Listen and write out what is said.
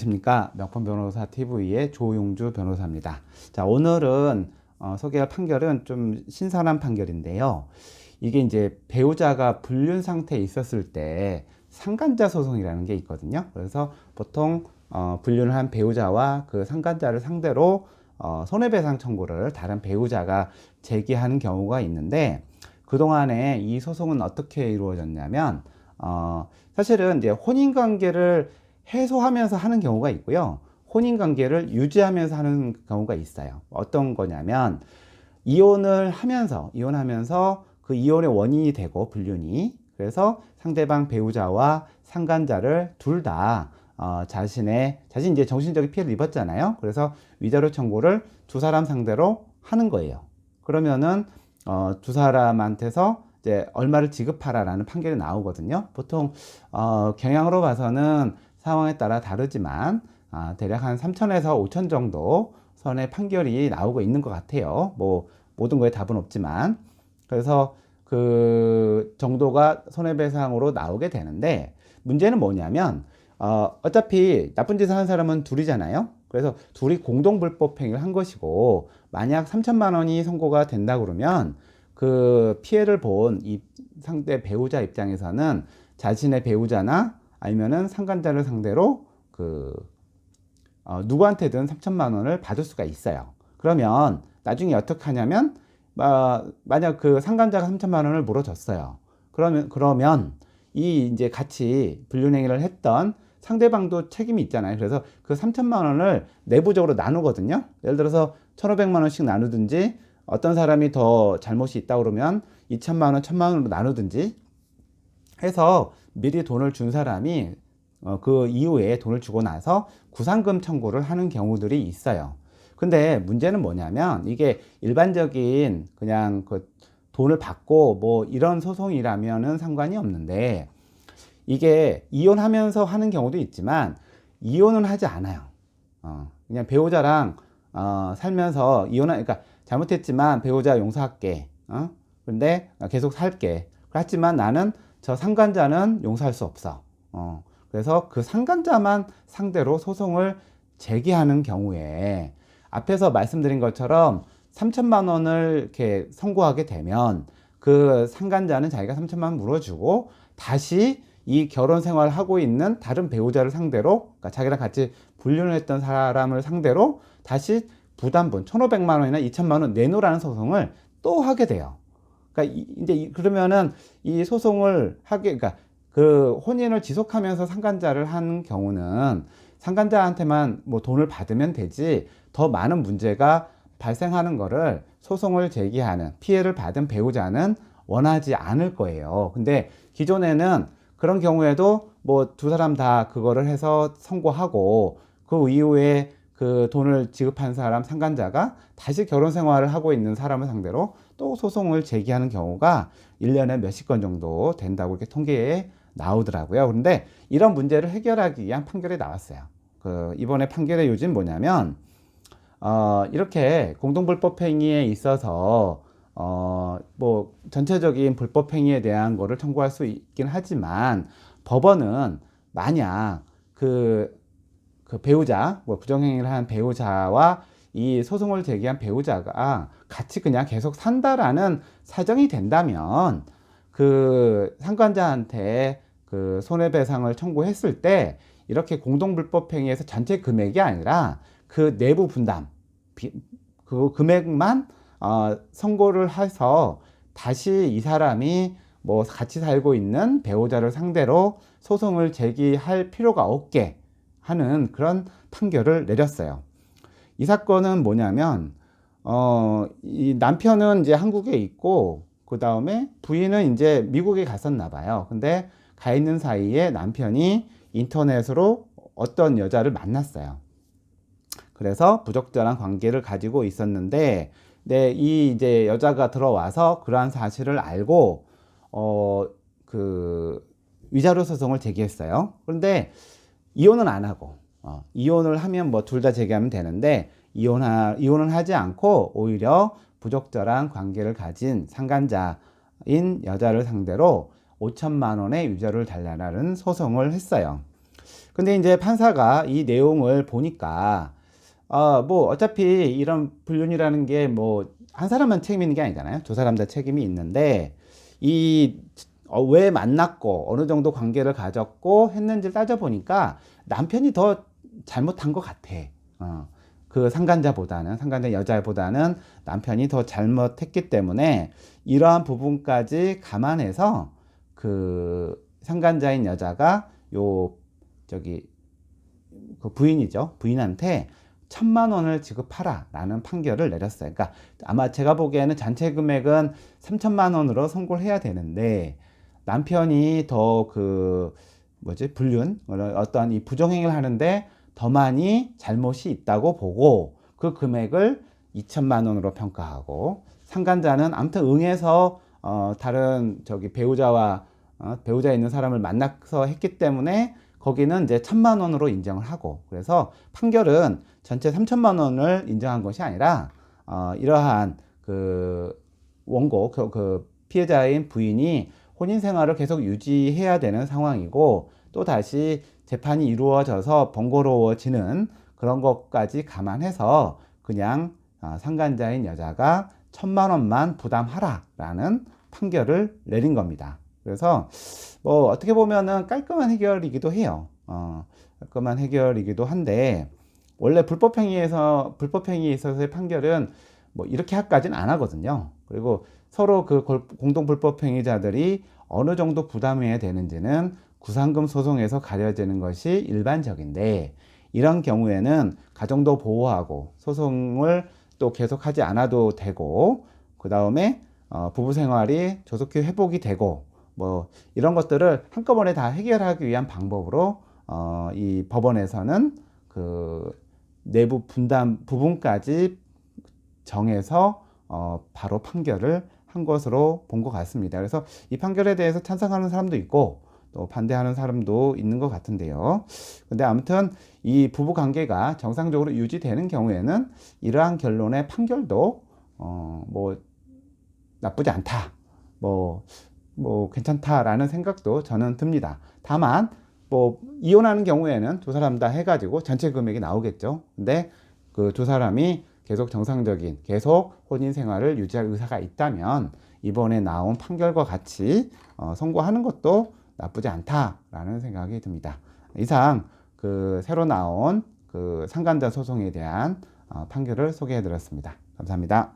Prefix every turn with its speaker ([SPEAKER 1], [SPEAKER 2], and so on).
[SPEAKER 1] 안녕하십니까. 명품변호사 TV의 조용주 변호사입니다. 자, 오늘은 소개할 판결은 좀 신선한 판결인데요. 이게 이제 배우자가 불륜 상태에 있었을 때 상간자 소송이라는 게 있거든요. 그래서 보통 불륜을 한 배우자와 그 상간자를 상대로 손해배상 청구를 다른 배우자가 제기하는 경우가 있는데, 그동안에 이 소송은 어떻게 이루어졌냐면, 사실은 이제 혼인관계를 해소하면서 하는 경우가 있고요. 혼인관계를 유지하면서 하는 경우가 있어요. 어떤 거냐면, 이혼하면서 그 이혼의 원인이 되고, 불륜이. 그래서 상대방 배우자와 상간자를 둘 다, 자신 이제 정신적인 피해를 입었잖아요. 그래서 위자료 청구를 두 사람 상대로 하는 거예요. 그러면은, 두 사람한테서 이제 얼마를 지급하라라는 판결이 나오거든요. 보통, 경향으로 봐서는 상황에 따라 다르지만, 대략 한 3천에서 5천 정도 선의 판결이 나오고 있는 것 같아요. 뭐, 모든 거에 답은 없지만. 그래서 그 정도가 손해배상으로 나오게 되는데, 문제는 뭐냐면, 어차피 나쁜 짓을 한 사람은 둘이잖아요. 그래서 둘이 공동불법행위를 한 것이고, 만약 3천만 원이 선고가 된다 그러면 그 피해를 본 이 상대 배우자 입장에서는 자신의 배우자나 아니면은 상간자를 상대로 누구한테든 3천만 원을 받을 수가 있어요. 그러면 나중에 어떻게 하냐면, 만약 그 상간자가 3천만 원을 물어줬어요. 그러면 이 이제 같이 불륜행위를 했던 상대방도 책임이 있잖아요. 그래서 그 3천만 원을 내부적으로 나누거든요. 예를 들어서 1,500만 원씩 나누든지, 어떤 사람이 더 잘못이 있다 그러면 2천만 원, 1,000만 원으로 나누든지 해서 미리 돈을 준 사람이 그 이후에 돈을 주고 나서 구상금 청구를 하는 경우들이 있어요. 근데 문제는 뭐냐면, 이게 일반적인 그냥 그 돈을 받고 뭐 이런 소송이라면은 상관이 없는데, 이게 이혼하면서 하는 경우도 있지만 이혼은 하지 않아요. 그냥 배우자랑 살면서 그러니까 잘못했지만 배우자 용서할게. 근데 계속 살게. 하지만 나는 저 상간자는 용서할 수 없어. 그래서 그 상간자만 상대로 소송을 제기하는 경우에, 앞에서 말씀드린 것처럼 3천만 원을 이렇게 선고하게 되면 그 상간자는 자기가 3천만 원 물어주고, 다시 이 결혼 생활을 하고 있는 다른 배우자를 상대로, 그러니까 자기랑 같이 불륜을 했던 사람을 상대로 다시 부담분 1,500만 원이나 2천만 원 내놓으라는 소송을 또 하게 돼요. 그러니까 이제 그러면은 이 소송을 그러니까 그 혼인을 지속하면서 상간자를 한 경우는 상간자한테만 뭐 돈을 받으면 되지, 더 많은 문제가 발생하는 거를 소송을 제기하는 피해를 받은 배우자는 원하지 않을 거예요. 근데 기존에는 그런 경우에도 뭐 두 사람 다 그거를 해서 선고하고, 그 이후에 그 돈을 지급한 사람 상간자가 다시 결혼 생활을 하고 있는 사람을 상대로 또 소송을 제기하는 경우가 1년에 몇십 건 정도 된다고 이렇게 통계에 나오더라고요. 그런데 이런 문제를 해결하기 위한 판결이 나왔어요. 이번에 판결의 요지는 뭐냐면, 이렇게 공동불법행위에 있어서 뭐 전체적인 불법행위에 대한 거를 청구할 수 있긴 하지만, 법원은 만약 그 배우자, 뭐 부정행위를 한 배우자와 이 소송을 제기한 배우자가 같이 그냥 계속 산다라는 사정이 된다면, 그 상간자한테 그 손해배상을 청구했을 때 이렇게 공동불법행위에서 전체 금액이 아니라 그 내부 분담, 그 금액만 선고를 해서 다시 이 사람이 뭐 같이 살고 있는 배우자를 상대로 소송을 제기할 필요가 없게 하는 그런 판결을 내렸어요. 이 사건은 뭐냐면, 이 남편은 이제 한국에 있고, 그 다음에 부인은 이제 미국에 갔었나 봐요. 근데 가 있는 사이에 남편이 인터넷으로 어떤 여자를 만났어요. 그래서 부적절한 관계를 가지고 있었는데, 이 이제 여자가 들어와서 그러한 사실을 알고, 그 위자료 소송을 제기했어요. 그런데 이혼은 안 하고, 이혼을 하면 뭐 둘 다 제기하면 되는데, 이혼은 하지 않고 오히려 부적절한 관계를 가진 상간자인 여자를 상대로 5천만 원의 위자료를 달라는 소송을 했어요. 근데 이제 판사가 이 내용을 보니까 뭐 어차피 이런 불륜이라는 게 뭐 한 사람만 책임 있는 게 아니잖아요. 두 사람 다 책임이 있는데 이 왜 만났고 어느 정도 관계를 가졌고 했는지를 따져보니까 남편이 더 잘못한 것 같아. 그 상간자 여자보다는 남편이 더 잘못했기 때문에 이러한 부분까지 감안해서 그 상간자인 여자가 요 저기 그 부인이죠. 부인한테 1,000만 원을 지급하라 라는 판결을 내렸어요. 그러니까 아마 제가 보기에는 전체 금액은 3,000만 원으로 선고를 해야 되는데 남편이 더 그 뭐지 불륜 어떠한 이 부정행위를 하는데 더 많이 잘못이 있다고 보고 그 금액을 2,000만 원으로 평가하고 상간자는 아무튼 응해서 다른 저기 배우자 있는 사람을 만나서 했기 때문에 거기는 이제 1,000만 원으로 인정을 하고 그래서 판결은 전체 3,000만 원을 인정한 것이 아니라 이러한 그 원고 그 피해자인 부인이 혼인 생활을 계속 유지해야 되는 상황이고 또 다시 재판이 이루어져서 번거로워지는 그런 것까지 감안해서 그냥 상간자인 여자가 1,000만 원만 부담하라라는 판결을 내린 겁니다. 그래서 뭐 어떻게 보면은 깔끔한 해결이기도 해요. 깔끔한 해결이기도 한데 원래 불법행위에 있어서의 판결은 뭐 이렇게 하까지는 안 하거든요. 그리고 서로 그 공동 불법행위자들이 어느 정도 부담해야 되는지는 구상금 소송에서 가려지는 것이 일반적인데 이런 경우에는 가정도 보호하고 소송을 또 계속하지 않아도 되고 그 다음에 부부 생활이 조속히 회복이 되고 뭐 이런 것들을 한꺼번에 다 해결하기 위한 방법으로 이 법원에서는 그 내부 분담 부분까지 정해서 바로 판결을 한 것으로 본 것 같습니다. 그래서 이 판결에 대해서 찬성하는 사람도 있고 또 반대하는 사람도 있는 것 같은데요. 근데 아무튼 이 부부 관계가 정상적으로 유지되는 경우에는 이러한 결론의 판결도 뭐 나쁘지 않다. 뭐 괜찮다라는 생각도 저는 듭니다. 다만 뭐 이혼하는 경우에는 두 사람 다 해가지고 전체 금액이 나오겠죠. 근데 그 두 사람이 계속 정상적인 계속 혼인 생활을 유지할 의사가 있다면 이번에 나온 판결과 같이 선고하는 것도 나쁘지 않다라는 생각이 듭니다. 이상 그 새로 나온 그 상간자 소송에 대한 판결을 소개해 드렸습니다. 감사합니다.